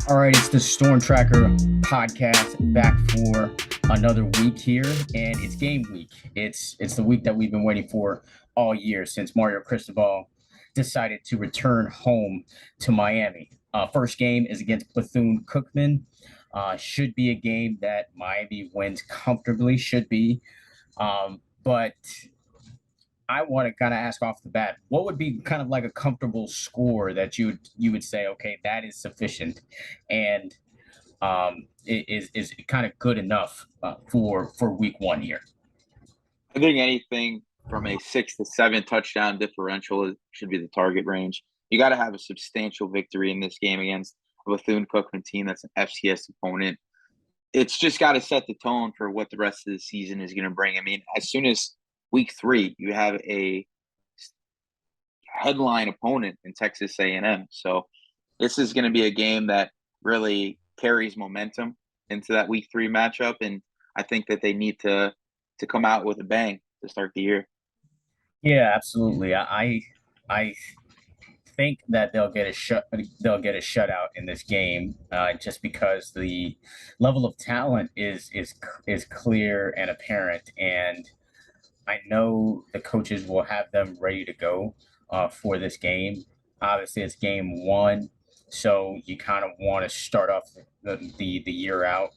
All right, it's the Storm Tracker podcast back for another week here, and it's game week. It's the week that we've been waiting for all year since Mario Cristobal decided to return home to Miami. First game is against Bethune-Cookman. Should be a game that Miami wins comfortably. Should be, but I want to kind of ask off the bat, what would be kind of like a comfortable score that you would say, okay, that is sufficient, and is kind of good enough for week one here. I think anything from a 6 to 7 touchdown differential should be the target range. You got to have a substantial victory in this game against a Bethune-Cookman team that's an FCS opponent. It's just got to set the tone for what the rest of the season is going to bring. I mean, as soon as week 3, you have a headline opponent in Texas A&M. So this is going to be a game that really carries momentum into that week 3 matchup, and I think that they need to come out with a bang to start the year. Yeah, absolutely. I think that they'll get a shutout in this game, just because the level of talent is clear and apparent, and I know the coaches will have them ready to go for this game. Obviously, it's game one, so you kind of want to start off the year out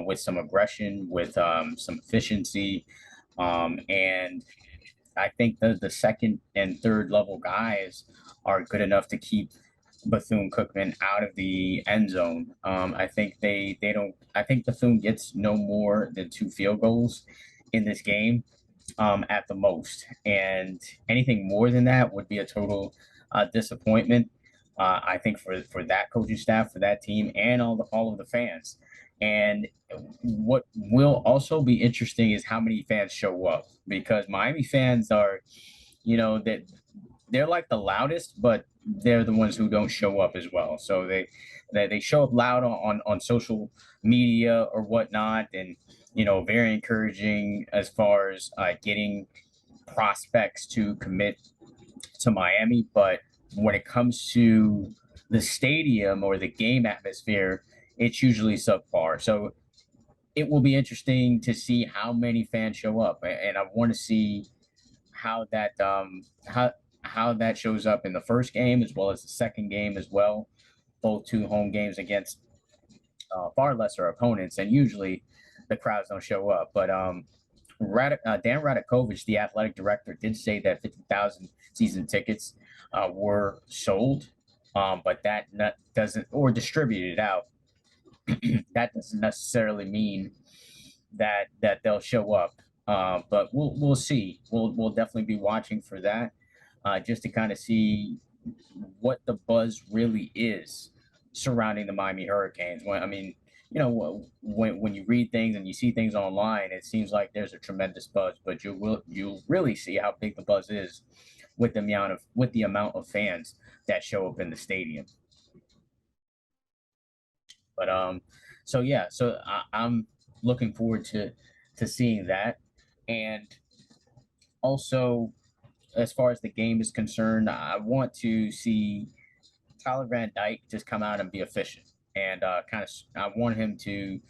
with some aggression, with some efficiency, and I think the second and third level guys are good enough to keep Bethune Cookman out of the end zone. I think they don't. I think Bethune gets no more than 2 field goals in this game, at the most, and anything more than that would be a total disappointment. I think for that coaching staff, for that team, and all of the fans. And what will also be interesting is how many fans show up, because Miami fans are, that they're like the loudest, but they're the ones who don't show up as well. So they show up loud on social media or whatnot, and very encouraging as far as getting prospects to commit to Miami. But when it comes to the stadium or the game atmosphere, it's usually subpar. So it will be interesting to see how many fans show up, and I want to see how that how that shows up in the first game as well as the second game as well. Both two home games against far lesser opponents, and usually the crowds don't show up. But Dan Radakovich, the athletic director, did say that 50,000 season tickets were sold, but that doesn't, or distributed out. That doesn't necessarily mean that they'll show up. But we'll see. We'll definitely be watching for that, just to kind of see what the buzz really is surrounding the Miami Hurricanes. When I mean, when you read things and you see things online, it seems like there's a tremendous buzz, but you'll really see how big the buzz is with the amount of fans that show up in the stadium. But so yeah, so I'm looking forward to seeing that, and also as far as the game is concerned, I want to see Tyler Van Dyke just come out and be efficient, and kind of I want him to.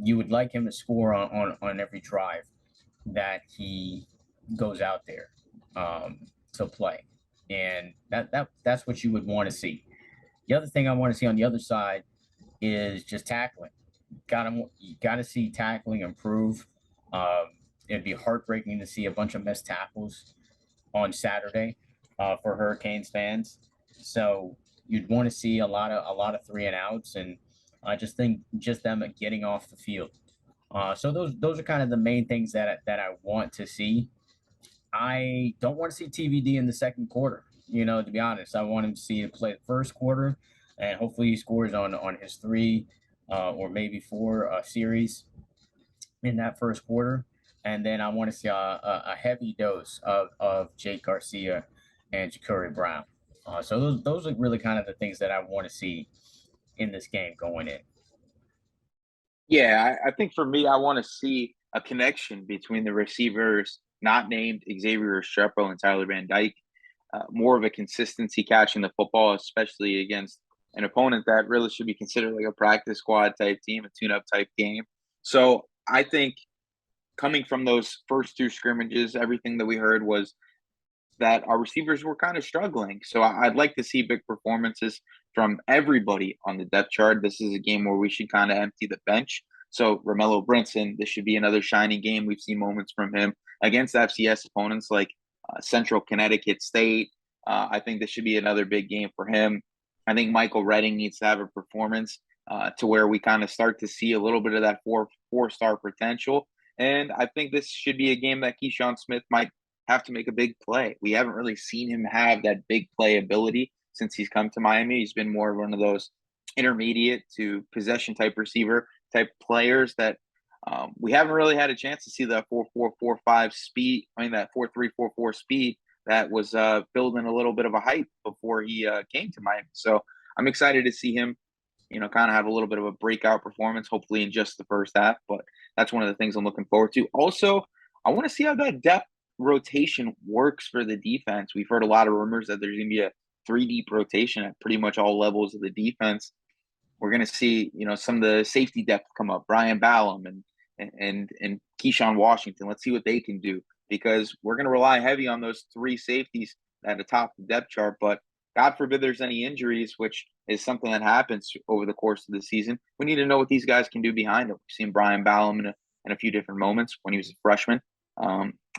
You would like him to score on every drive that he goes out there to play, and that's what you would want to see. The other thing I want to see on the other side is just tackling. You got to see tackling improve. It'd be heartbreaking to see a bunch of missed tackles on Saturday for Hurricanes fans. So you'd want to see a lot of 3 and outs, and I just think just them getting off the field. So those are kind of the main things that I want to see. I don't want to see TVD in the second quarter. To be honest, I want him to see him play the first quarter, and hopefully he scores on his 3 or maybe 4 series in that first quarter. And then I want to see a heavy dose of Jake Garcia and Ja'Cory Brown. So those are really kind of the things that I want to see in this game going in. Yeah, I think for me, I want to see a connection between the receivers not named Xavier Restrepo and Tyler Van Dyke. More of a consistency catching the football, especially against an opponent that really should be considered like a practice squad type team, a tune-up type game. So I think coming from those first two scrimmages, everything that we heard was that our receivers were kind of struggling. So I'd like to see big performances from everybody on the depth chart. This is a game where we should kind of empty the bench. So Romello Brinson, this should be another shining game. We've seen moments from him against FCS opponents like Central Connecticut State. I think this should be another big game for him. I think Michael Redding needs to have a performance to where we kind of start to see a little bit of that four-star potential. And I think this should be a game that Keyshawn Smith might have to make a big play. We haven't really seen him have that big play ability since he's come to Miami. He's been more of one of those intermediate to possession type receiver type players that we haven't really had a chance to see that 4.445 speed. I mean, that 4.344 speed that was building a little bit of a hype before he came to Miami. So I'm excited to see him, kind of have a little bit of a breakout performance, hopefully in just the first half. But that's one of the things I'm looking forward to. Also, I want to see how that depth rotation works for the defense. We've heard a lot of rumors that there's going to be a three deep rotation at pretty much all levels of the defense. We're going to see, some of the safety depth come up, Brian Ballum and Keyshawn Washington. Let's see what they can do because we're going to rely heavy on those three safeties at the top of the depth chart. But God forbid there's any injuries, which is something that happens over the course of the season. We need to know what these guys can do behind them. We've seen Brian Ballum in a few different moments when he was a freshman.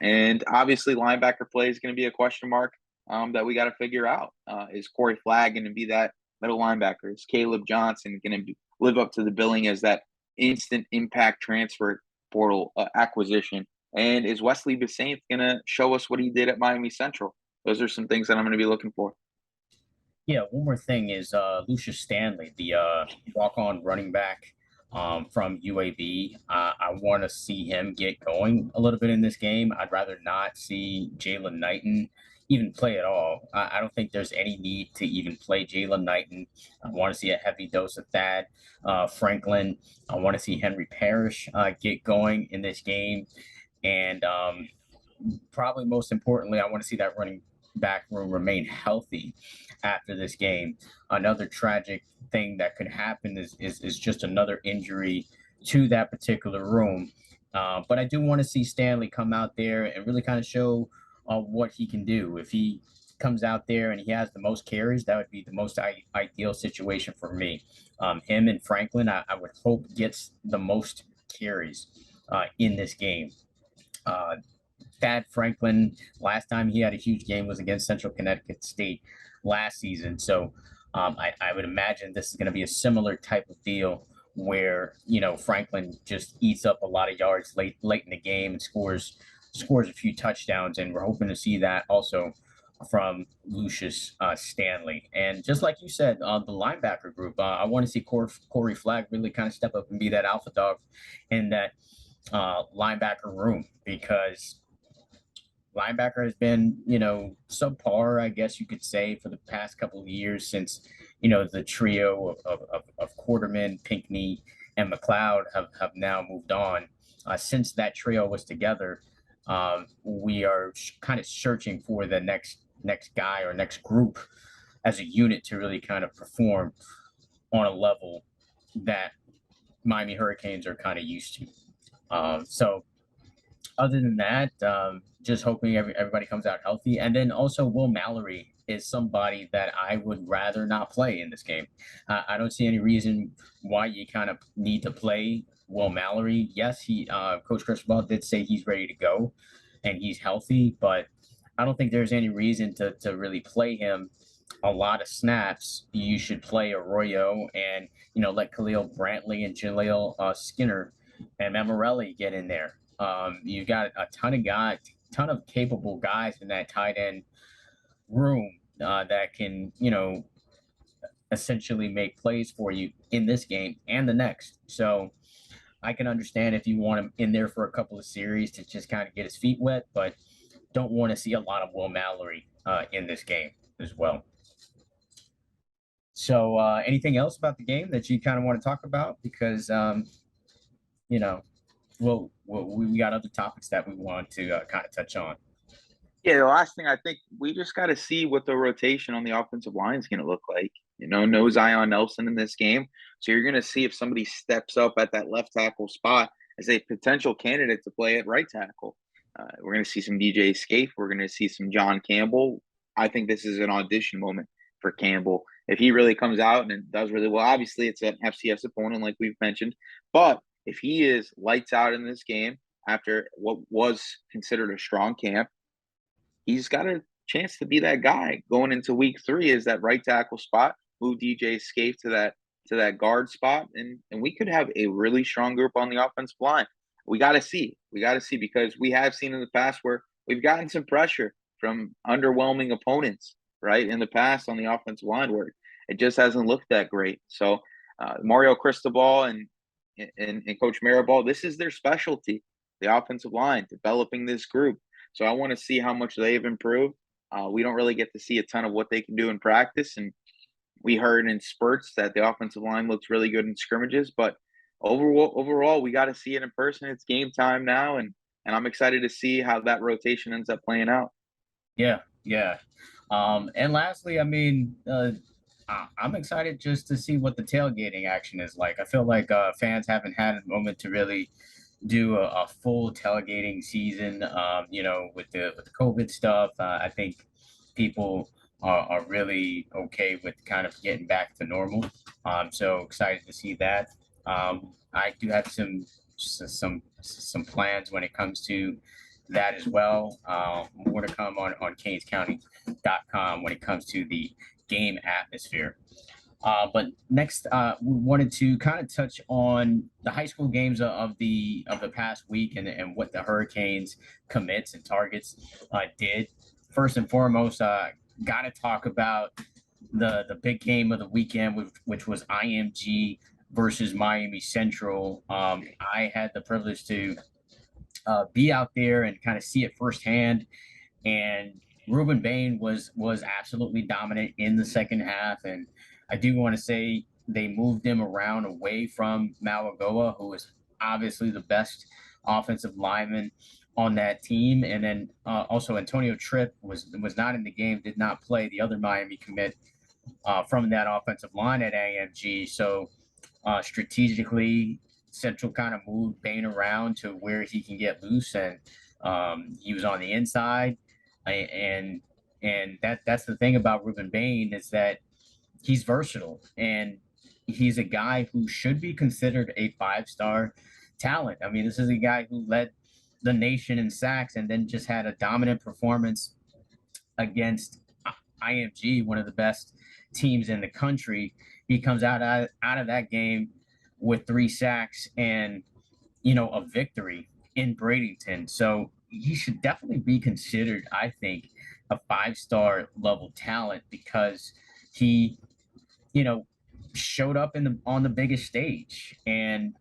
And obviously, linebacker play is going to be a question mark that we got to figure out. Is Corey Flagg going to be that middle linebacker? Is Caleb Johnson going to live up to the billing as that instant impact transfer portal acquisition? And is Wesley Bissainthe going to show us what he did at Miami Central? Those are some things that I'm going to be looking for. Yeah, one more thing is Lucius Stanley, the walk-on running back from UAB. I want to see him get going a little bit in this game. I'd rather not see Jalen Knighton even play at all. I don't think there's any need to even play Jalen Knighton. I want to see a heavy dose of Thad Franklin. I want to see Henry Parrish get going in this game. And probably most importantly, I want to see that running back room remain healthy after this game. Another tragic thing that could happen is just another injury to that particular room. But I do want to see Stanley come out there and really kind of show what he can do. If he comes out there and he has the most carries, that would be the most ideal situation for me. Him and Franklin, I would hope gets the most carries in this game. Thad Franklin, last time he had a huge game was against Central Connecticut State last season. So I would imagine this is going to be a similar type of deal where, Franklin just eats up a lot of yards late in the game and scores a few touchdowns. And we're hoping to see that also from Lucius Stanley. And just like you said, the linebacker group, I want to see Corey Flagg really kind of step up and be that alpha dog in that linebacker room because linebacker has been, subpar, I guess you could say, for the past couple of years since, the trio of Quarterman, Pinkney, and McLeod have now moved on. Since that trio was together, we are kind of searching for the next guy or next group as a unit to really kind of perform on a level that Miami Hurricanes are kind of used to. So other than that, just hoping everybody comes out healthy. And then also Will Mallory is somebody that I would rather not play in this game. I don't see any reason why you kind of need to play Will Mallory. Yes, Coach Cristobal did say he's ready to go and he's healthy, but I don't think there's any reason to really play him a lot of snaps. You should play Arroyo and, let Khalil Brantley and Jaleel Skinner and Mammarelli get in there. You've got a ton of capable guys in that tight end room that can, essentially make plays for you in this game and the next. So I can understand if you want him in there for a couple of series to just kind of get his feet wet, but don't want to see a lot of Will Mallory in this game as well. So anything else about the game that you kind of want to talk about? Because, well, we got other topics that we want to kind of touch on. Yeah, the last thing I think we just got to see what the rotation on the offensive line is going to look like. no Zion Nelson in this game. So you're going to see if somebody steps up at that left tackle spot as a potential candidate to play at right tackle. We're going to see some DJ Scaife. We're going to see some John Campbell. I think this is an audition moment for Campbell. If he really comes out and does really well, obviously it's an FCS opponent, like we've mentioned. But if he is lights out in this game after what was considered a strong camp, he's got a chance to be that guy going into week 3 is that right tackle spot, move DJ Scaife to that guard spot, and we could have a really strong group on the offensive line. We got to see. We got to see because we have seen in the past where we've gotten some pressure from underwhelming opponents, right? In the past on the offensive line where it just hasn't looked that great. So Mario Cristobal and Coach Maribal, this is their specialty, the offensive line, developing this group. So I want to see how much they've improved. We don't really get to see a ton of what they can do in practice, and we heard in spurts that the offensive line looks really good in scrimmages. But overall, we got to see it in person. It's game time now, and I'm excited to see how that rotation ends up playing out. Yeah, yeah. And lastly, I mean, I'm excited just to see what the tailgating action is like. I feel like fans haven't had a moment to really do a full tailgating season. With the COVID stuff, I think people are really okay with kind of getting back to normal. So excited to see that. I do have some plans when it comes to that as well. More to come on CanesCounty.com when it comes to the game atmosphere. But next, we wanted to kind of touch on the high school games of the past week and what the Hurricanes commits and targets did. First and foremost, got to talk about the big game of the weekend, which was IMG versus Miami Central. I had the privilege to be out there and kind of see it firsthand. And Ruben Bain was absolutely dominant in the second half. And I do want to say they moved him around away from Malagoa, who is obviously the best offensive lineman on that team. And then also Antonio Tripp was not in the game, did not play, the other Miami commit from that offensive line at AMG. So strategically, Central kind of moved Bain around to where he can get loose, and he was on the inside, and that's the thing about Ruben Bain is that he's versatile and he's a guy who should be considered a 5-star talent. I mean, this is a guy who led the nation in sacks and then just had a dominant performance against IMG, one of the best teams in the country. He comes out of that game with 3 sacks and a victory in Bradenton. So he should definitely be considered, I think, a 5-star level talent because he, showed up on the biggest stage. And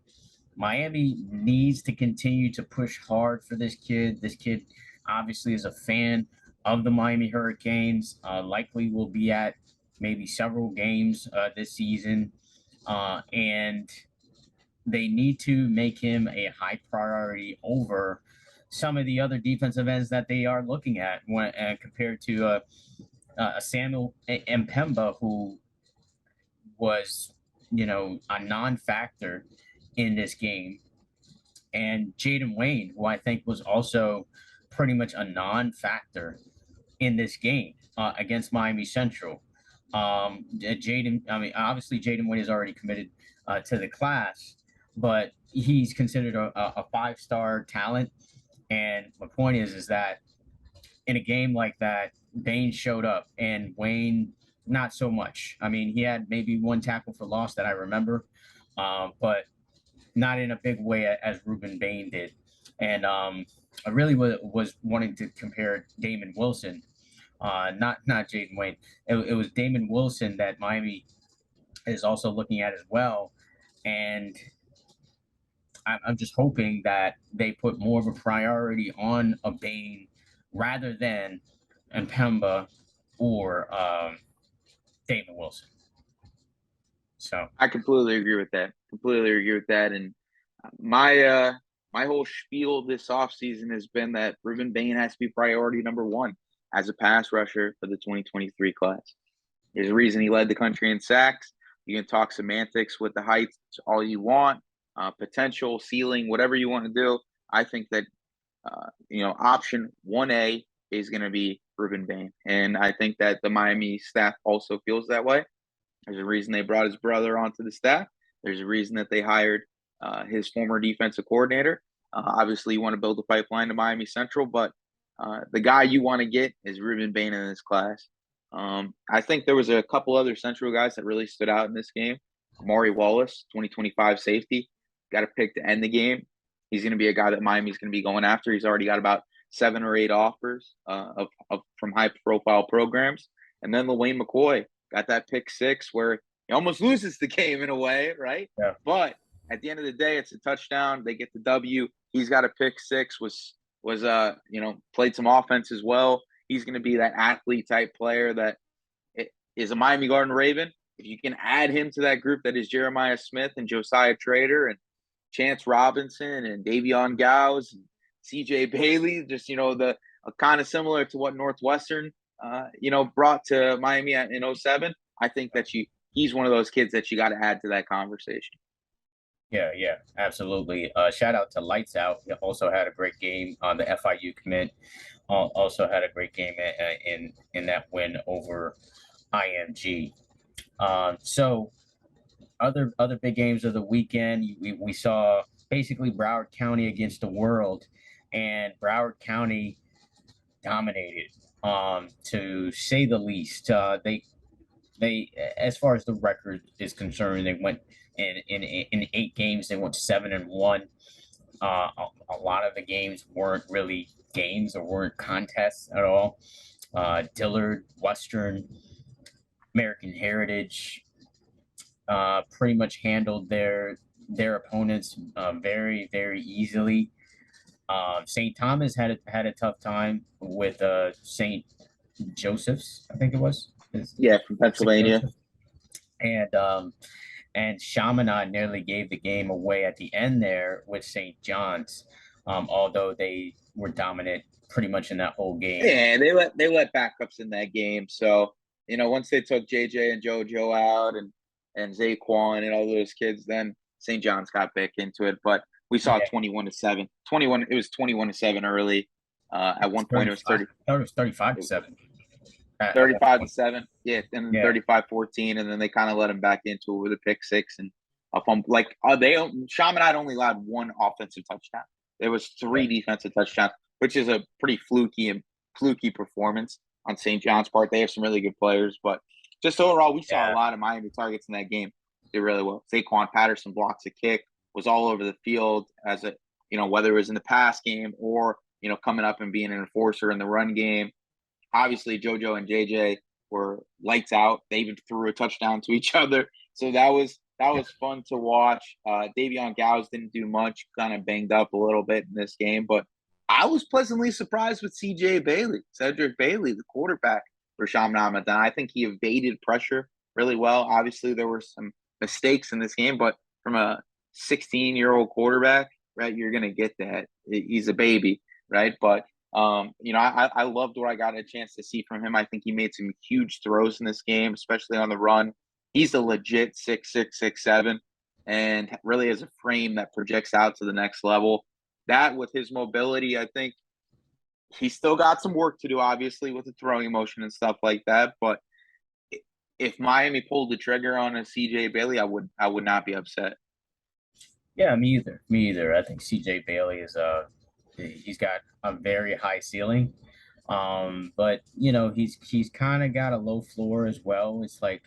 Miami needs to continue to push hard for this kid. This kid obviously is a fan of the Miami Hurricanes. Likely will be at maybe several games this season, and they need to make him a high priority over some of the other defensive ends that they are looking at when compared to a Samuel Mpemba, who was, a non-factor in this game, and Jaden Wayne, who I think was also pretty much a non-factor in this game against Miami Central. Jaden, I mean, obviously Jaden Wayne is already committed to the class, but he's considered a 5-star talent. And my point is that in a game like that, Bain showed up and Wayne not so much. I mean, he had maybe 1 tackle for loss that I remember, but not in a big way as Ruben Bain did. And I really was wanting to compare Damon Wilson, not Jaden Wayne. It was Damon Wilson that Miami is also looking at as well. And I'm just hoping that they put more of a priority on a Bain rather than Mpemba or Damon Wilson. So I completely agree with that. Completely agree with that. And my whole spiel this offseason has been that Ruben Bain has to be priority number 1 as a pass rusher for the 2023 class. There's a reason he led the country in sacks. You can talk semantics with the heights all you want, potential, ceiling, whatever you want to do. I think that option 1A is going to be Ruben Bain. And I think that the Miami staff also feels that way. There's a reason they brought his brother onto the staff. There's a reason that they hired his former defensive coordinator. Obviously, you want to build a pipeline to Miami Central, but the guy you want to get is Ruben Bain in this class. I think there was a couple other Central guys that really stood out in this game. Amari Wallace, 2025 safety, got a pick to end the game. He's going to be a guy that Miami's going to be going after. He's already got about 7 or 8 offers from high-profile programs. And then LaWayne McCoy got that pick 6 where he almost loses the game in a way, right? Yeah. But at the end of the day, it's a touchdown. They get the W. He's got a pick 6, played some offense as well. He's going to be that athlete type player that is a Miami Garden Raven. If you can add him to that group that is Jeremiah Smith and Josiah Trader and Chance Robinson and Davion Gowes and CJ Bailey, just, the kind of similar to what Northwestern, brought to Miami in 07. I think that he's one of those kids that you got to add to that conversation. Yeah, absolutely. Shout out to Lights Out. He also had a great game on the FIU commit. Also had a great game in that win over IMG. So other big games of the weekend, we saw basically Broward County against the world, and Broward County dominated, to say the least. They as far as the record is concerned, they went in 8 games, they went 7-1. A lot of the games weren't really games or weren't contests at all. Dillard, Western, American Heritage pretty much handled their opponents very, very easily. St. Thomas had a tough time with St. Joseph's, I think it was. From Pennsylvania. And Chaminade nearly gave the game away at the end there with St. John's, although they were dominant pretty much in that whole game. Yeah, they let backups in that game. So, once they took JJ and JoJo out and Zaquan and all those kids, then St. John's got back into it. But we saw 21-7. 21. It was 21-7 early. At one point, it was 35-7. 35-7, yeah, and 35-14, and then they kind of let him back into it with a pick 6 and a fumble. Chaminade only allowed 1 offensive touchdown. There was 3 defensive touchdowns, which is a pretty fluky performance on St. John's part. They have some really good players, but just overall, we saw a lot of Miami targets in that game. Did really well. Zaquan Patterson blocks a kick, was all over the field as whether it was in the pass game or coming up and being an enforcer in the run game. Obviously, JoJo and JJ were lights out. They even threw a touchdown to each other. So that was fun to watch. Davion Gowes didn't do much, kind of banged up a little bit in this game. But I was pleasantly surprised with Cedric Bailey, the quarterback for Chaminade. I think he evaded pressure really well. Obviously, there were some mistakes in this game, but from a 16-year-old quarterback, right, you're going to get that. He's a baby, right? But I loved what I got a chance to see from him. I think he made some huge throws in this game, especially on the run. He's a legit 6'6", 6'7", and really has a frame that projects out to the next level. That with his mobility, I think he's still got some work to do, obviously, with the throwing motion and stuff like that. But if Miami pulled the trigger on a CJ Bailey, I would not be upset. Yeah, me either. I think CJ Bailey is he's got a very high ceiling, but he's kind of got a low floor as well. It's like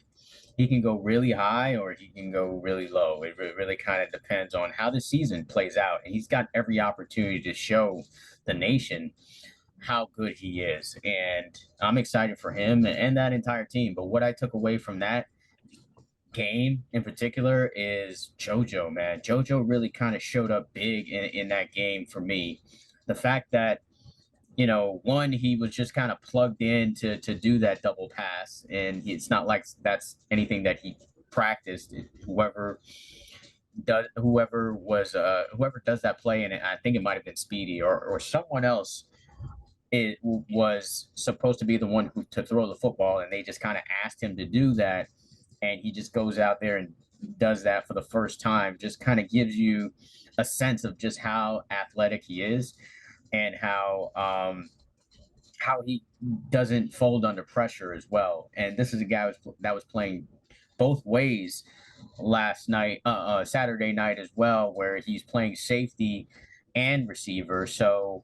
he can go really high or he can go really low. It really kind of depends on how the season plays out, and he's got every opportunity to show the nation how good he is, and I'm excited for him and that entire team. But what I took away from that game in particular is JoJo, man. JoJo really kind of showed up big in that game for me. The fact that, one, he was just kind of plugged in to do that double pass, and it's not like that's anything that he practiced. Whoever does that play, and I think it might have been Speedy or someone else was supposed to be the one who to throw the football, and they just kind of asked him to do that, and he just goes out there and does that for the first time. Just kind of gives you a sense of just how athletic he is, and how he doesn't fold under pressure as well. And this is a guy that was playing both ways last night, Saturday night as well, where he's playing safety and receiver. So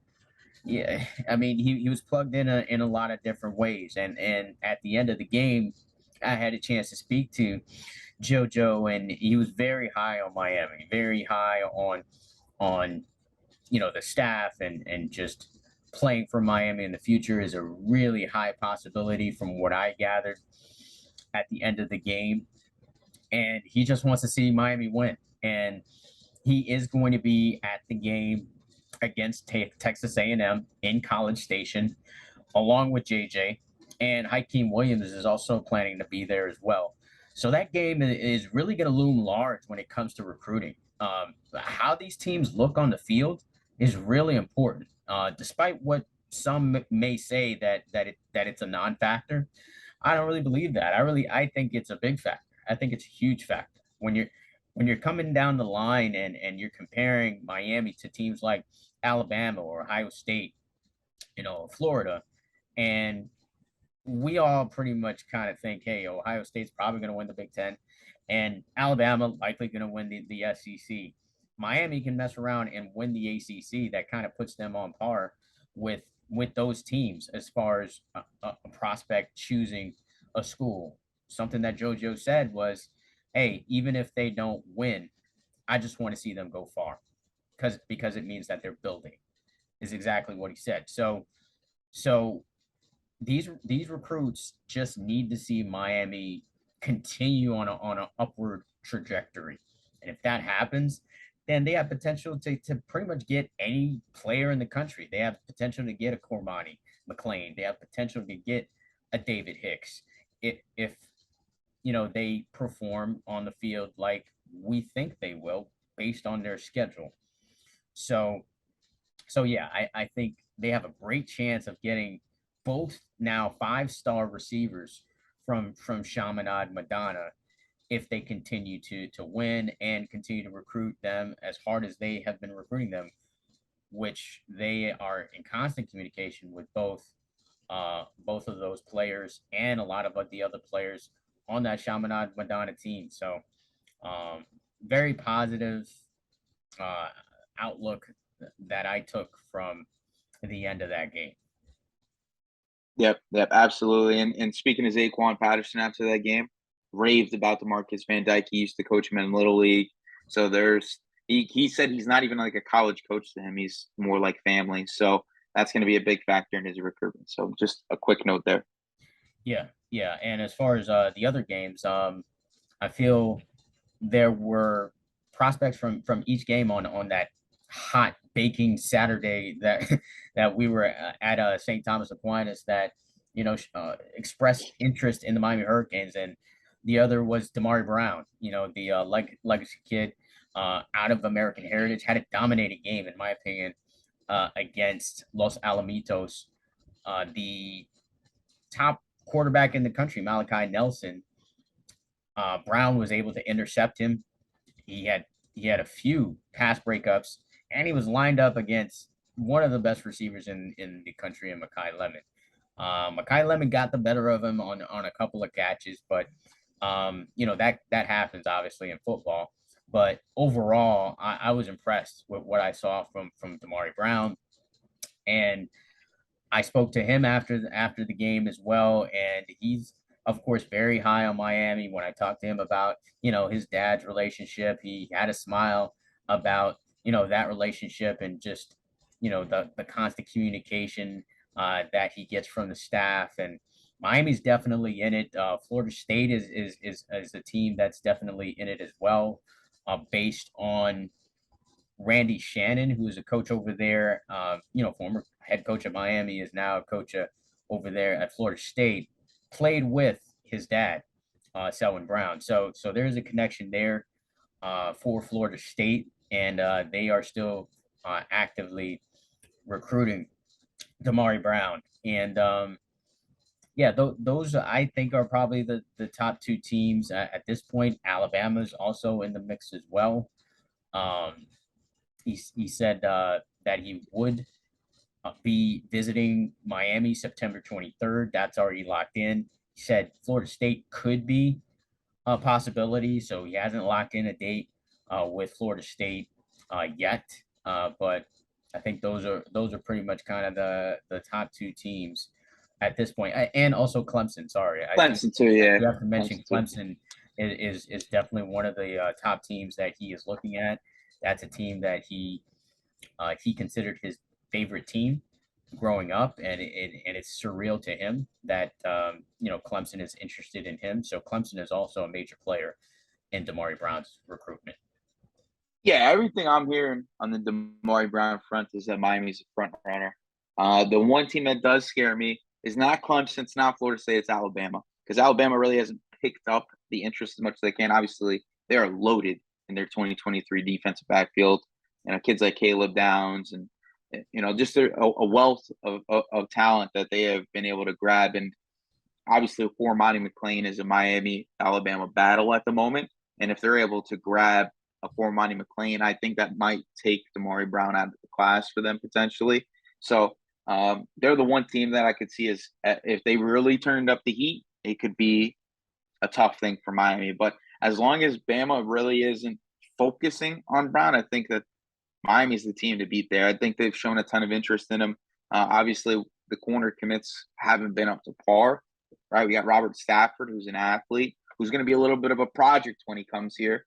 yeah, I mean, he was plugged in a lot of different ways, and at the end of the game, I had a chance to speak to JoJo, and he was very high on Miami, very high on the staff, and just playing for Miami in the future is a really high possibility from what I gathered at the end of the game, and he just wants to see Miami win, and he is going to be at the game against Texas A&M in College Station, along with JJ, and Hakeem Williams is also planning to be there as well. So that game is really going to loom large when it comes to recruiting. How these teams look on the field is really important. Despite what some may say that it's a non-factor, I don't really believe that. I think it's a big factor. I think it's a huge factor when you're coming down the line and you're comparing Miami to teams like Alabama or Ohio State, Florida, and we all pretty much kind of think, hey, Ohio State's probably going to win the Big Ten, and Alabama likely going to win the SEC. Miami can mess around and win the ACC. That kind of puts them on par with those teams as far as a prospect choosing a school. Something that JoJo said was, hey, even if they don't win, I just want to see them go far because it means that they're building. Is exactly what he said. So these recruits just need to see Miami continue on an upward trajectory. And if that happens, then they have potential to pretty much get any player in the country. They have potential to get a Cormani McLean. They have potential to get a David Hicks. If they perform on the field like we think they will based on their schedule. So yeah, I think they have a great chance of getting both now 5-star receivers from Chaminade Madonna if they continue to win and continue to recruit them as hard as they have been recruiting them, which they are in constant communication with both of those players and a lot of the other players on that Chaminade Madonna team. So very positive uh, outlook that I took from the end of that game. Yep, absolutely. And speaking of Zaquan Patterson after that game, raved about the Marcus Van Dyke. He used to coach him in Little League. So he said he's not even like a college coach to him. He's more like family. So that's going to be a big factor in his recruitment. So just a quick note there. Yeah, yeah. And as far as the other games, I feel there were prospects from each game on that hot baking Saturday that that we were at St. Thomas Aquinas that expressed interest in the Miami Hurricanes, and the other was Damari Brown, the legacy kid out of American Heritage, had a dominating game in my opinion against Los Alamitos, the top quarterback in the country, Malachi Nelson. Brown was able to intercept him. He had a few pass breakups, and he was lined up against one of the best receivers in the country, in Makai Lemon. Makai Lemon got the better of him on a couple of catches, but that happens obviously in football. But overall, I was impressed with what I saw from Damari Brown, and I spoke to him after the game as well, and he's of course very high on Miami. When I talked to him about his dad's relationship, he had a smile about that relationship and just the constant communication that he gets from the staff. And Miami's definitely in it. Florida State is a team that's definitely in it as well, based on Randy Shannon, who is a coach over there, former head coach at Miami, is now a coach over there at Florida State, played with his dad, Selwyn Brown. So there's a connection there for Florida State, and they are still actively recruiting Damari Brown. And yeah, those I think are probably the top two teams at this point. Alabama's also in the mix as well. Um, he said that he would be visiting Miami September 23rd. That's already locked in. He said Florida State could be a possibility, so he hasn't locked in a date with Florida State yet. But I think those are pretty much kind of the top two teams at this point, and also Clemson. Sorry, I think Clemson too, yeah. we have to mention Clemson too. Clemson is definitely one of the top teams that he is looking at. That's a team that he considered his favorite team growing up, and it's surreal to him that Clemson is interested in him. So Clemson is also a major player in Damari Brown's recruitment. Yeah, everything I'm hearing on the Damari Brown front is that Miami's a front runner. The one team that does scare me is not Clemson, it's not Florida State, it's Alabama. Because Alabama really hasn't picked up the interest as much as they can. Obviously, they are loaded in their 2023 defensive backfield. Kids like Caleb Downs and just a wealth of talent that they have been able to grab. And obviously, for Monty McClain is a Miami Alabama battle at the moment. And if they're able to grab a for Monty McClain, I think that might take Damari Brown out of the class for them potentially. So they're the one team that I could see as if they really turned up the heat, it could be a tough thing for Miami. But as long as Bama really isn't focusing on Brown, I think that Miami's the team to beat there. I think they've shown a ton of interest in him. Obviously, the corner commits haven't been up to par, right? We got Robert Stafford, who's an athlete, who's going to be a little bit of a project when he comes here.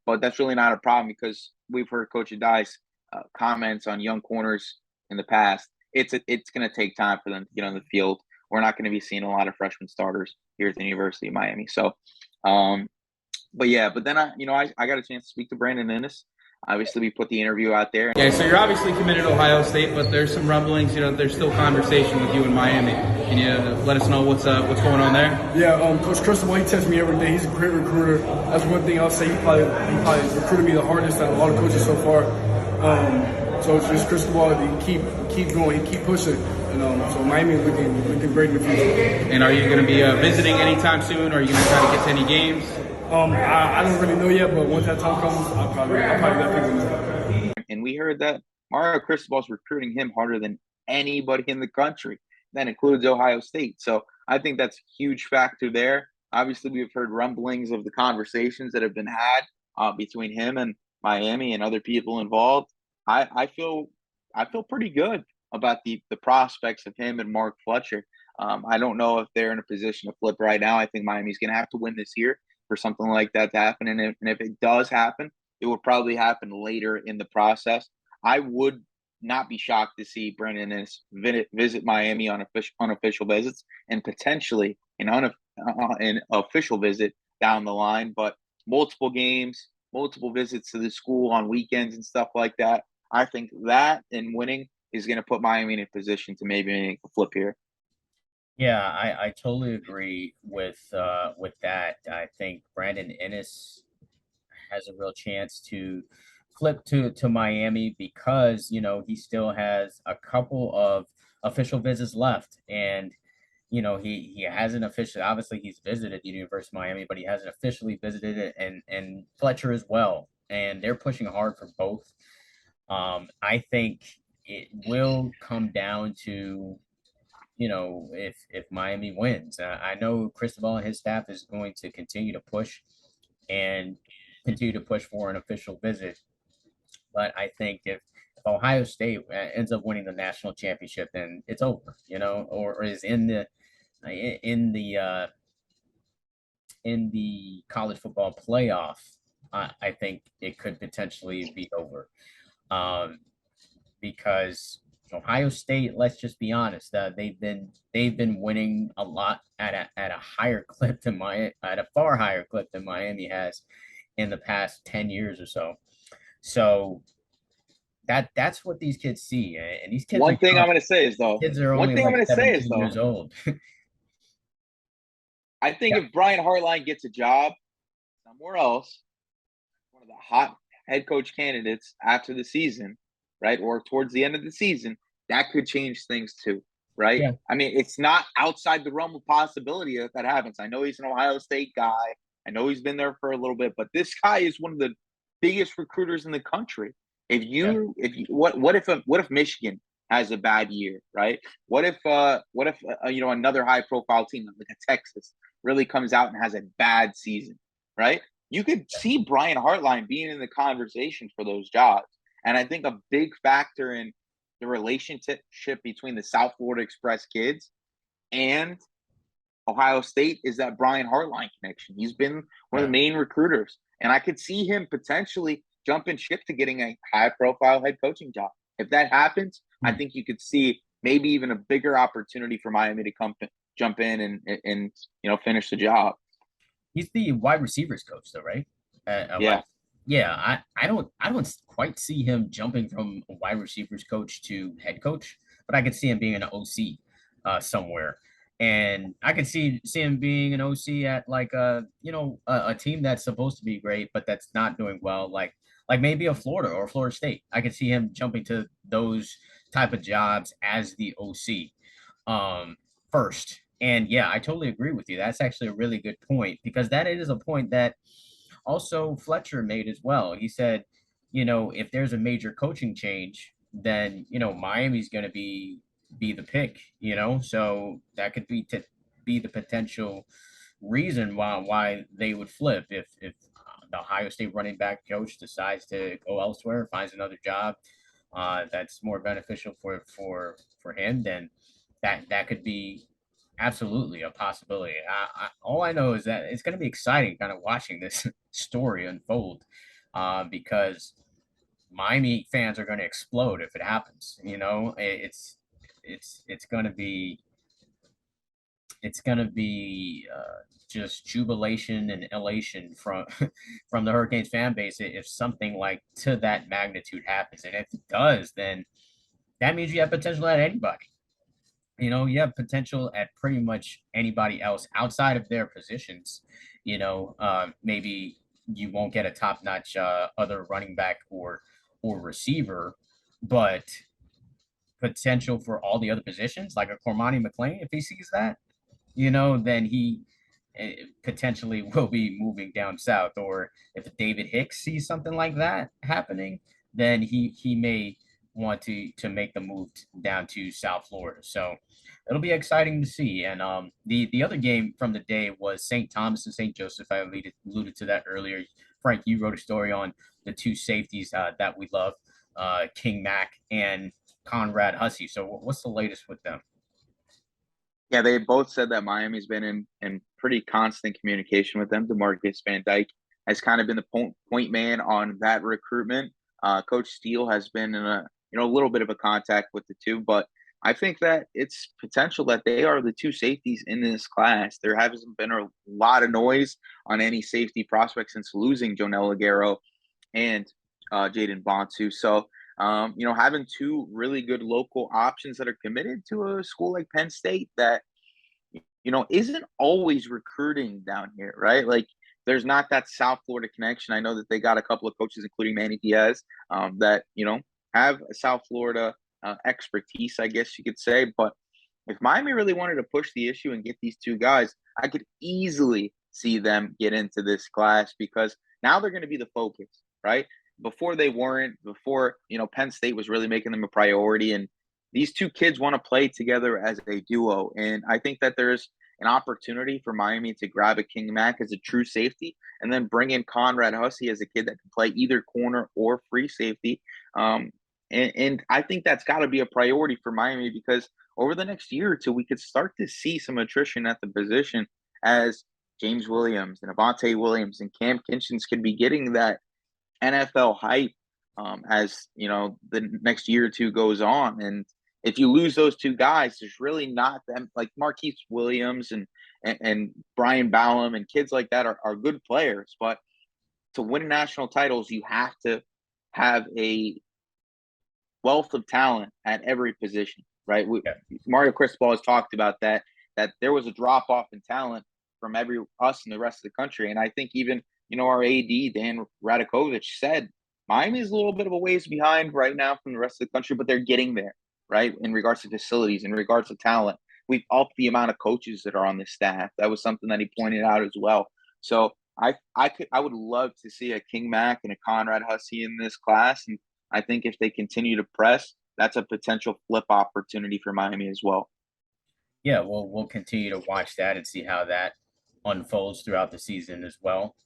But that's really not a problem because we've heard Coach Adai's comments on young corners in the past. It's going to take time for them to get on the field. We're not going to be seeing a lot of freshman starters here at the University of Miami. So, but then I got a chance to speak to Brandon Ennis. Obviously, we put the interview out there. Yeah, so you're obviously committed to Ohio State, but there's some rumblings. There's still conversation with you in Miami. Can you let us know what's going on there? Yeah, Coach Cristobal, he texts me every day. He's a great recruiter. That's one thing I'll say. He probably recruited me the hardest out of all the coaches so far. So it's just Cristobal. He keep going. He keep pushing. So Miami is looking great in the future. And are you going to be visiting anytime soon? Or are you going to try to get to any games? I don't really know yet, but once that time comes, I'll probably let people know. And we heard that Mario Cristobal's recruiting him harder than anybody in the country. That includes Ohio State. So I think that's a huge factor there. Obviously, we've heard rumblings of the conversations that have been had between him and Miami and other people involved. I feel pretty good about the prospects of him and Mark Fletcher. I don't know if they're in a position to flip right now. I think Miami's going to have to win this year for something like that to happen. And if it does happen, it will probably happen later in the process. I would not be shocked to see Brandon Ennis visit Miami on unofficial visits and potentially an official visit down the line. But multiple games, multiple visits to the school on weekends and stuff like that. I think that and winning is going to put Miami in a position to maybe make a flip here. Yeah, I totally agree with that. I think Brandon Ennis has a real chance to flip to Miami because he still has a couple of official visits left, and he hasn't officially. Obviously, he's visited the University of Miami, but he hasn't officially visited it, and Fletcher as well. And they're pushing hard for both. I think it will come down to if Miami wins. I know Cristobal and his staff is going to continue to push for an official visit. But I think if Ohio State ends up winning the national championship, then it's over, or is in the college football playoff. I think it could potentially be over, because Ohio State, let's just be honest, they've been winning a lot at a higher clip than at a far higher clip than Miami has in the past 10 years or so. So that's what these kids see, and these kids. One thing I'm going to say is though, kids are only like 17 years old. I think if Brian Hartline gets a job somewhere else, one of the hot head coach candidates after the season, right, or towards the end of the season, that could change things too, right? Yeah. I mean, it's not outside the realm of possibility that that happens. I know he's an Ohio State guy. I know he's been there for a little bit, but this guy is one of the biggest recruiters in the country. Yeah. What if Michigan has a bad year, right? What if you know, another high profile team like a Texas really comes out and has a bad season, right? You could see Brian Hartline being in the conversation for those jobs. And I think a big factor in the relationship between the South Florida Express kids and Ohio State is that Brian Hartline connection. He's been one of the main recruiters, and I could see him potentially jumping ship to getting a high-profile head coaching job. If that happens, I think you could see maybe even a bigger opportunity for Miami to jump in and you know, finish the job. He's the wide receivers coach, though, right? Yeah. Yeah. I don't quite see him jumping from a wide receivers coach to head coach, but I could see him being an OC somewhere, and I could see him being an OC at like a team that's supposed to be great, but that's not doing well, like maybe a Florida or Florida State. I could see him jumping to those type of jobs as the OC first. And yeah, I totally agree with you. That's actually a really good point, because that is a point that also Fletcher made as well. He said, if there's a major coaching change, then Miami's going to be the pick. So that could be the potential reason why they would flip if the Ohio State running back coach decides to go elsewhere, finds another job that's more beneficial for him. Then that could be absolutely a possibility. All I know is that it's going to be exciting kind of watching this story unfold, because Miami fans are going to explode if it happens. It's going to be just jubilation and elation from from the Hurricanes fan base if something like to that magnitude happens. And if it does, then that means you have potential at anybody. You have potential at pretty much anybody else outside of their positions. Maybe you won't get a top-notch other running back or receiver, but potential for all the other positions, like a Cormani McLean, if he sees that, then he potentially will be moving down south. Or if David Hicks sees something like that happening, then he may want to make the move down to South Florida. So it'll be exciting to see. And the other game from the day was St. Thomas and St. Joseph. I alluded to that earlier. Frank, you wrote a story on the two safeties that we love, King Mack and Conrad Hussey. So what's the latest with them? Yeah, they both said that Miami's been in pretty constant communication with them. DeMarcus Van Dyke has kind of been the point man on that recruitment. Coach Steele has been in a little bit of a contact with the two, but I think that it's potential that they are the two safeties in this class. There hasn't been a lot of noise on any safety prospects since losing Jonel Aguero and Jaden Bonsu. So having two really good local options that are committed to a school like Penn State that, isn't always recruiting down here, right? Like, there's not that South Florida connection. I know that they got a couple of coaches, including Manny Diaz, that, have a South Florida expertise, I guess you could say. But if Miami really wanted to push the issue and get these two guys, I could easily see them get into this class, because now they're going to be the focus, right? Before they weren't. Before, Penn State was really making them a priority, and these two kids want to play together as a duo. And I think that there's an opportunity for Miami to grab a King Mack as a true safety, and then bring in Conrad Hussey as a kid that can play either corner or free safety. And I think that's got to be a priority for Miami, because over the next year or two, we could start to see some attrition at the position as James Williams and Avante Williams and Cam Kinchens could be getting that NFL hype as the next year or two goes on. And if you lose those two guys, there's really not them, like Marquise Williams and Brian Ballum and kids like that are good players, but to win national titles, you have to have a wealth of talent at every position, right? Mario Cristobal has talked about that there was a drop off in talent from us and the rest of the country. And I think even, our AD, Dan Radakovich, said Miami is a little bit of a ways behind right now from the rest of the country, but they're getting there. right? In regards to facilities, in regards to talent. We've upped the amount of coaches that are on the staff. That was something that he pointed out as well. So I would love to see a King Mac and a Conrad Hussey in this class. And I think if they continue to press, that's a potential flip opportunity for Miami as well. Yeah, we'll continue to watch that and see how that unfolds throughout the season as well.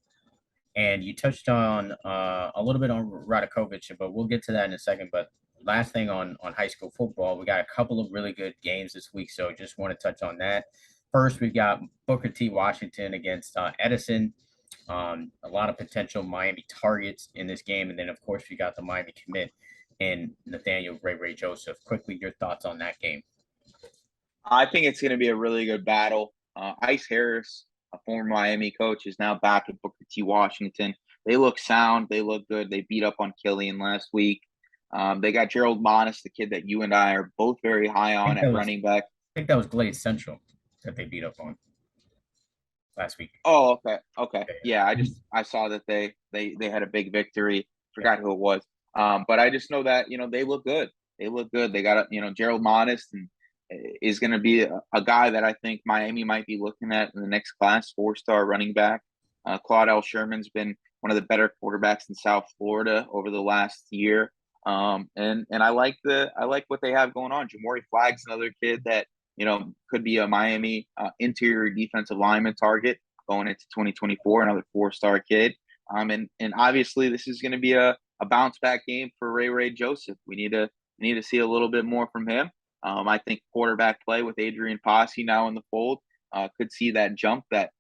And you touched on a little bit on Radakovic, but we'll get to that in a second. But last thing on high school football, we got a couple of really good games this week, so just want to touch on that. First, we've got Booker T. Washington against Edison. A lot of potential Miami targets in this game, and then of course we got the Miami commit and Nathaniel Ray Joseph. Quickly, your thoughts on that game? I think it's going to be a really good battle. Ice Harris, a former Miami coach, is now back at Booker T. Washington. They look sound. They look good. They beat up on Killian last week. They got Gerald Monis, the kid that you and I are both very high on at running back. I think that was Glade Central that they beat up on last week. Oh, okay. Yeah, I saw that they had a big victory. Forgot who it was. But I just know that they look good. They look good. They got Gerald Monis and is going to be a guy that I think Miami might be looking at in the next class, 4-star running back. Claudel Sherman's been one of the better quarterbacks in South Florida over the last year. And I like what they have going on. Jamori Flagg's another kid that could be a Miami interior defensive lineman target going into 2024, another 4-star kid. And obviously this is going to be a bounce back game for Ray Joseph. We need to see a little bit more from him. I think quarterback play with Adrian Posse now in the fold could see that jump that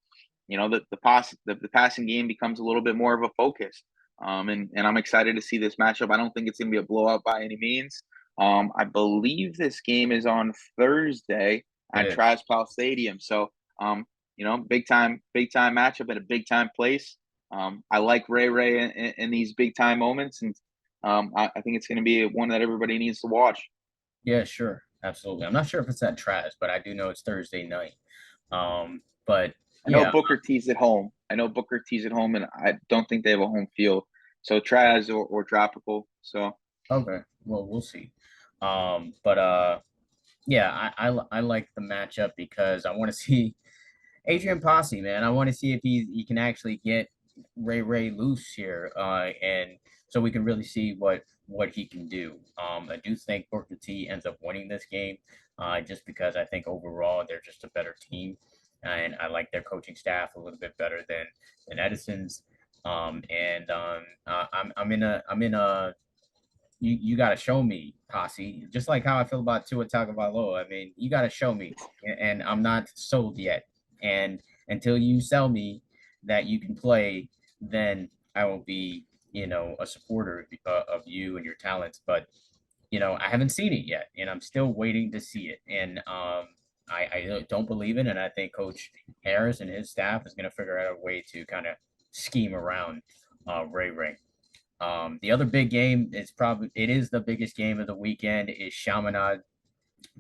the passing game becomes a little bit more of a focus. And I'm excited to see this matchup. I don't think it's going to be a blowout by any means. I believe this game is on Thursday at Travis Powell Stadium. So, big time matchup at a big time place. I like Ray in these big time moments, and I think it's going to be one that everybody needs to watch. Yeah, sure, absolutely. I'm not sure if it's at Travis, but I do know it's Thursday night. But I know Booker T's at home. and I don't think they have a home field. So Traz or Tropical. So okay, well we'll see. Yeah, I like the matchup because I want to see Adrian Posse, man. I want to see if he can actually get Ray loose here, and so we can really see what he can do. I do think Booker T ends up winning this game, just because I think overall they're just a better team, and I like their coaching staff a little bit better than Edison's. I'm in a you got to show me, Posse, just like how I feel about Tua Tagovailoa. I mean, you got to show me, and I'm not sold yet. And until you sell me that you can play, then I will be, a supporter of you and your talents. But, I haven't seen it yet, and I'm still waiting to see it. And I don't believe it. And I think Coach Harris and his staff is going to figure out a way to kind of scheme around Ray. The other big game is the biggest game of the weekend is Chaminade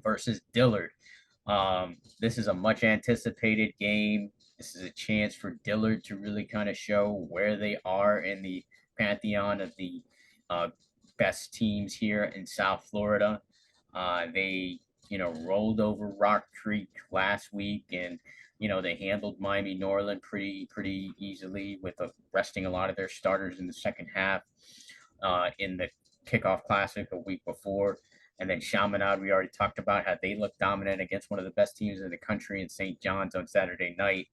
versus Dillard. This is a much anticipated game. This is a chance for Dillard to really kind of show where they are in the pantheon of the best teams here in South Florida. They rolled over Rock Creek last week, and they handled Miami Norland pretty easily with resting a lot of their starters in the second half in the kickoff classic a week before. And then Chaminade, we already talked about how they look dominant against one of the best teams in the country in St. John's on Saturday night.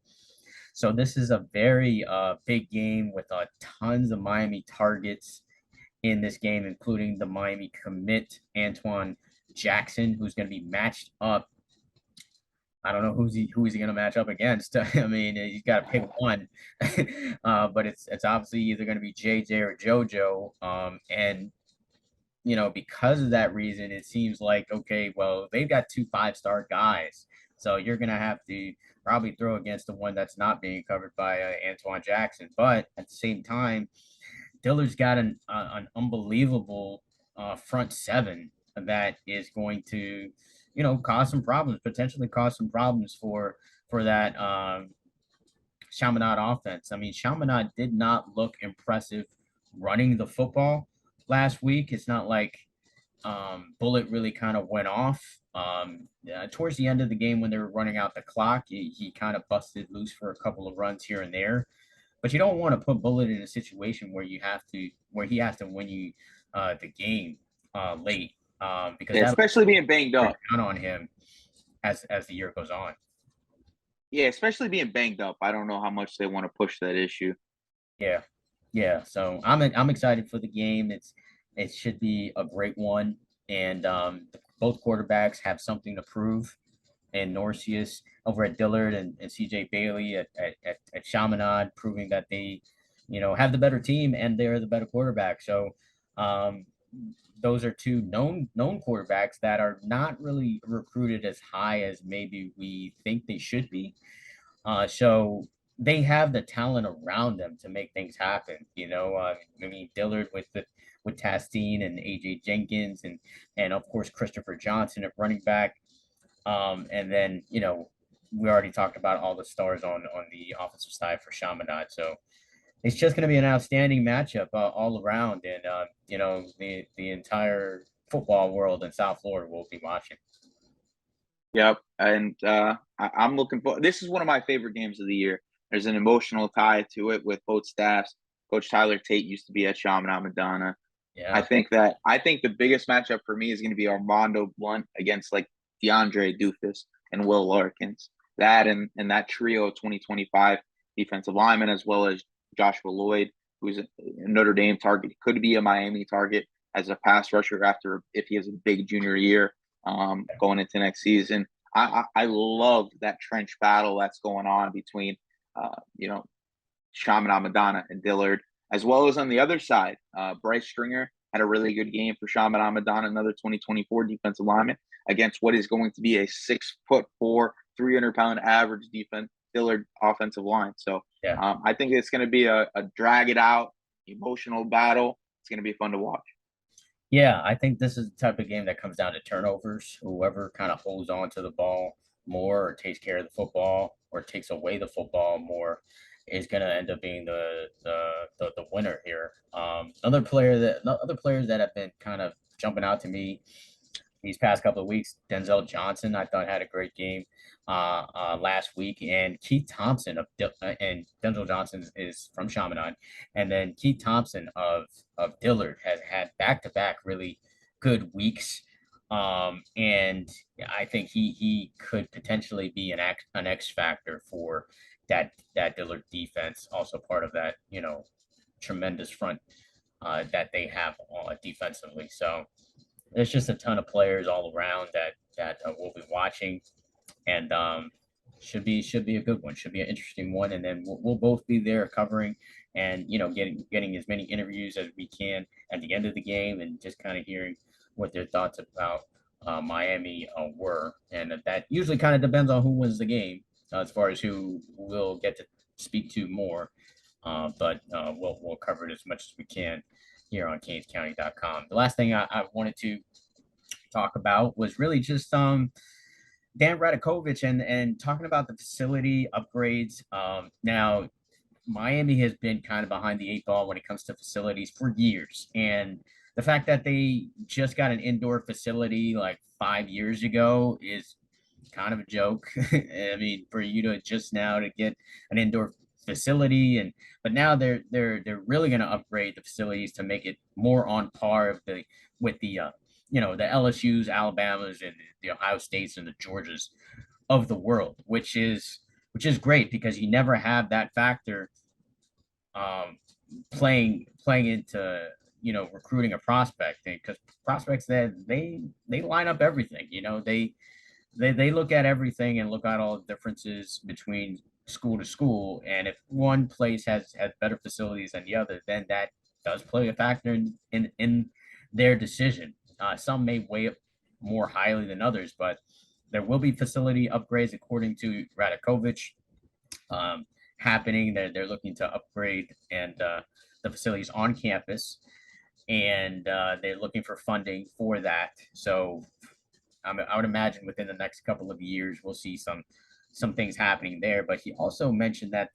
So this is a very big game with tons of Miami targets in this game, including the Miami commit, Antoine Jackson, who's going to be matched up. I don't know who he's going to match up against. I mean, he's got to pick one, but it's obviously either going to be JJ or JoJo. And because of that reason, it seems like, okay, well, they've got 2 5-star guys, so you're going to have to probably throw against the one that's not being covered by Antoine Jackson. But at the same time, Dillard's got an unbelievable front seven that is going to potentially cause some problems for that Chaminade offense. I mean, Chaminade did not look impressive running the football last week. It's not like Bullet really kind of went off. Towards the end of the game when they were running out the clock, he kind of busted loose for a couple of runs here and there. But you don't want to put Bullet in a situation where he has to win you the game late, because Yeah, that'll especially being banged up. count on him as the year goes on. Yeah, especially being banged up. I don't know how much they want to push that issue. Yeah, yeah. So I'm excited for the game. It should be a great one, and both quarterbacks have something to prove. And Norcius over at Dillard and CJ Bailey at Chaminade, proving that they, have the better team and they're the better quarterback. So um, those are two known quarterbacks that are not really recruited as high as maybe we think they should be. So they have the talent around them to make things happen. I mean Dillard with Tastine and AJ Jenkins and of course Christopher Johnson at running back. And then, we already talked about all the stars on the offensive side for Chaminade. So it's just going to be an outstanding matchup all around. And, the entire football world in South Florida will be watching. Yep, and I'm looking for. This is one of my favorite games of the year. There's an emotional tie to it with both staffs. Coach Tyler Tate used to be at Chaminade Madonna. I Yeah. think the biggest matchup for me is going to be Armando Blunt against like DeAndre Doofus and Will Larkins. That and that trio of 2025 defensive linemen, as well as Joshua Lloyd, who's a Notre Dame target, could be a Miami target as a pass rusher after if he has a big junior year going into next season. I love that trench battle that's going on between Chaminade Madonna and Dillard, as well as on the other side, Bryce Stringer had a really good game for Chaminade Madonna, another 2024 defensive lineman against what is going to be a 6'4", 300-pound average defense Dillard offensive line. So Yeah. I think it's going to be a drag it out, emotional battle. It's going to be fun to watch. Yeah, I think this is the type of game that comes down to turnovers. Whoever kind of holds on to the ball more or takes care of the football or takes away the football more is going to end up being the winner here. Other players that have been kind of jumping out to me these past couple of weeks. Denzel Johnson, I thought had a great game last week, and Keith Thompson and Denzel Johnson is from Chaminade, and then Keith Thompson of Dillard has had back to back really good weeks. And I think he could potentially be an X factor for that Dillard defense. Also part of that tremendous front that they have defensively. So there's just a ton of players all around that we'll be watching, and should be a good one. Should be an interesting one, and then we'll both be there covering, and getting as many interviews as we can at the end of the game, and just kind of hearing what their thoughts about Miami were, and that usually kind of depends on who wins the game as far as who we'll get to speak to more. But we'll cover it as much as we can here on CanesCounty.com. The last thing I wanted to talk about was really just Dan Radakovich and talking about the facility upgrades. Now, Miami has been kind of behind the eight ball when it comes to facilities for years. And the fact that they just got an indoor facility like 5 years ago is kind of a joke. I mean, for you to just now to get an indoor facility, but now they're really going to upgrade the facilities to make it more on par of the the LSU's, Alabamas, and the Ohio States and the Georgias of the world, which is great because you never have that factor playing into recruiting a prospect, because prospects that they line up everything. They look at everything and look at all the differences between school to school, and if one place has better facilities than the other, then that does play a factor in their decision. Some may weigh it more highly than others, but there will be facility upgrades according to Radakovich happening. They're looking to upgrade and the facilities on campus, and they're looking for funding for that. So I would imagine within the next couple of years we'll see some things happening there. But he also mentioned that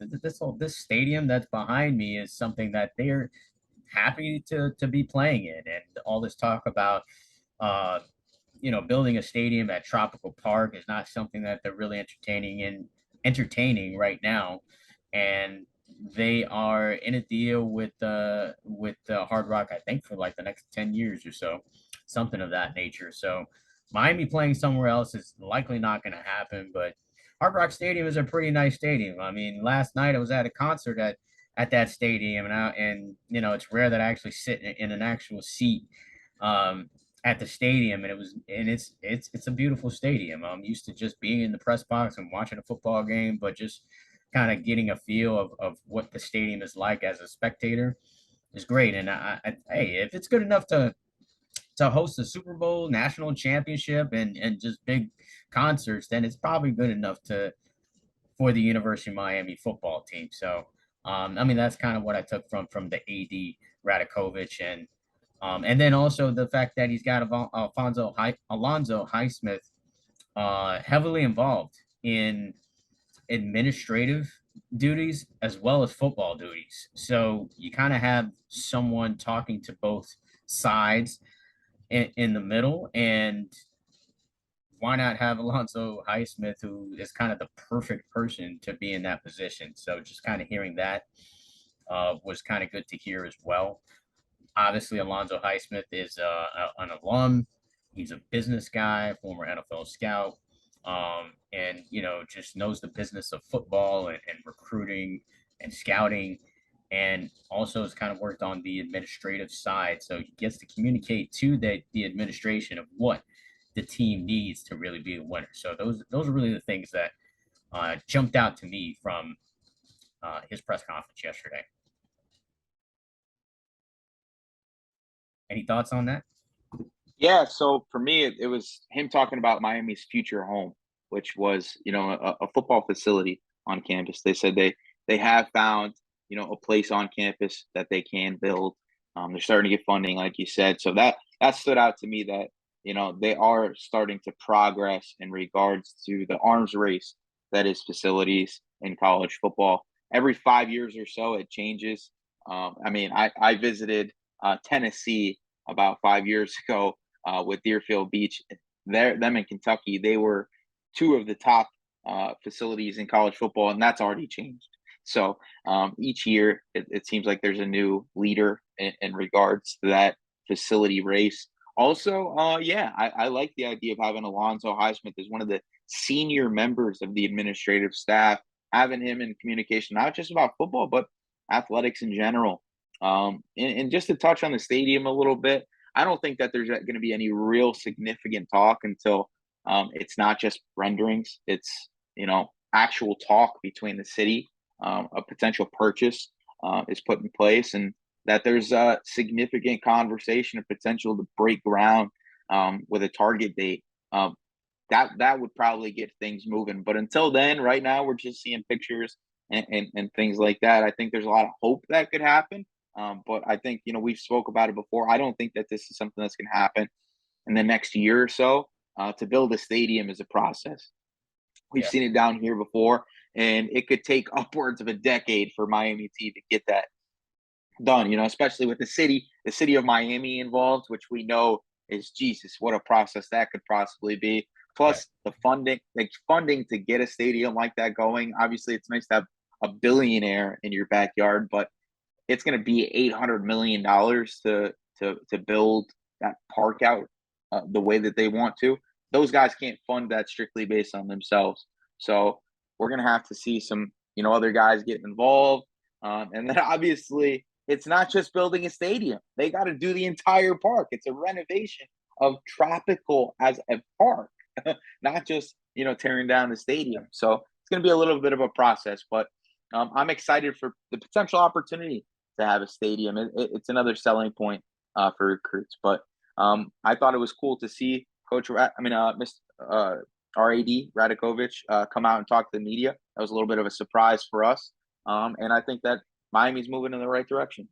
this stadium that's behind me is something that they're happy to be playing in, and all this talk about uh, building a stadium at Tropical Park is not something that they're really entertaining right now, and they are in a deal with Hard Rock, I think, for like the next 10 years or so, something of that nature. So Miami playing somewhere else is likely not going to happen, but Hard Rock Stadium is a pretty nice stadium. I mean, last night I was at a concert at that stadium, and it's rare that I actually sit in an actual seat. Um, at the stadium, and it's a beautiful stadium. I'm used to just being in the press box and watching a football game, but just kind of getting a feel of what the stadium is like as a spectator is great. And hey, if it's good enough to host a Super Bowl, national championship, and just big concerts, then it's probably good enough to for the University of Miami football team. So, I mean, that's kind of what I took from the AD Radakovich, and then also the fact that he's got Alonzo Highsmith heavily involved in administrative duties as well as football duties. So you kind of have someone talking to both sides in the middle, and why not have Alonzo Highsmith, who is kind of the perfect person to be in that position? So just kind of hearing that was kind of good to hear as well. Obviously, Alonzo Highsmith is an alum. He's a business guy, former NFL scout, and just knows the business of football and recruiting and scouting, and also has kind of worked on the administrative side. So he gets to communicate to the administration of what the team needs to really be a winner. So those are really the things that jumped out to me from his press conference yesterday. Any thoughts on that? Yeah, so for me, it was him talking about Miami's future home, which was, a football facility on campus. They said they have found, a place on campus that they can build. They're starting to get funding, like you said. So that stood out to me that, they are starting to progress in regards to the arms race that is facilities in college football. Every 5 years or so, it changes. I mean, I visited Tennessee about 5 years ago with Deerfield Beach. Them in Kentucky, they were two of the top facilities in college football, and that's already changed. So each year, it seems like there's a new leader in regards to that facility race. Also, yeah, I like the idea of having Alonzo Highsmith as one of the senior members of the administrative staff, having him in communication, not just about football, but athletics in general. And just to touch on the stadium a little bit, I don't think that there's going to be any real significant talk until it's not just renderings. It's actual talk between the city, a potential purchase is put in place, and that there's a significant conversation of potential to break ground with a target date. That would probably get things moving. But until then, right now we're just seeing pictures and things like that. I think there's a lot of hope that could happen. But I think, we've spoke about it before. I don't think that this is something that's going to happen in the next year or so. To build a stadium is a process. We've Yeah. seen it down here before, and it could take upwards of a decade for Miami T to get that done, especially with the city of Miami involved, which we know is Jesus, what a process that could possibly be. Right. Plus the funding, like funding to get a stadium like that going. Obviously, it's nice to have a billionaire in your backyard, but it's going to be $800 million to build that park out the way that they want to. Those guys can't fund that strictly based on themselves. So we're going to have to see some, other guys get involved. And then obviously, it's not just building a stadium. They got to do the entire park. It's a renovation of Tropical as a park, not just, tearing down the stadium. So it's going to be a little bit of a process, but I'm excited for the potential opportunity to have a stadium. It's another selling point for recruits. But I thought it was cool to see Mr. RAD Radakovich come out and talk to the media. That was a little bit of a surprise for us. And I think that Miami's moving in the right direction.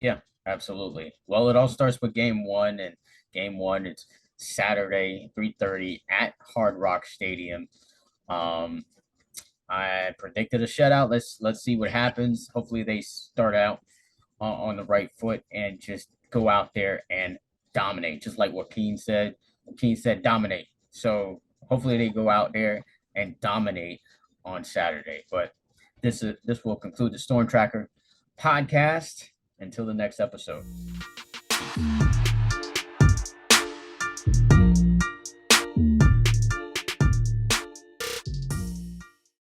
Yeah, absolutely. Well, it all starts with game one, and game one it's Saturday, 3:30 at Hard Rock Stadium. Um, I predicted a shutout. Let's see what happens. Hopefully, they start out on the right foot and just go out there and dominate, just like what Keen said. Keen said dominate. So hopefully they go out there and dominate on Saturday. But this will conclude the Storm Tracker podcast. Until the next episode.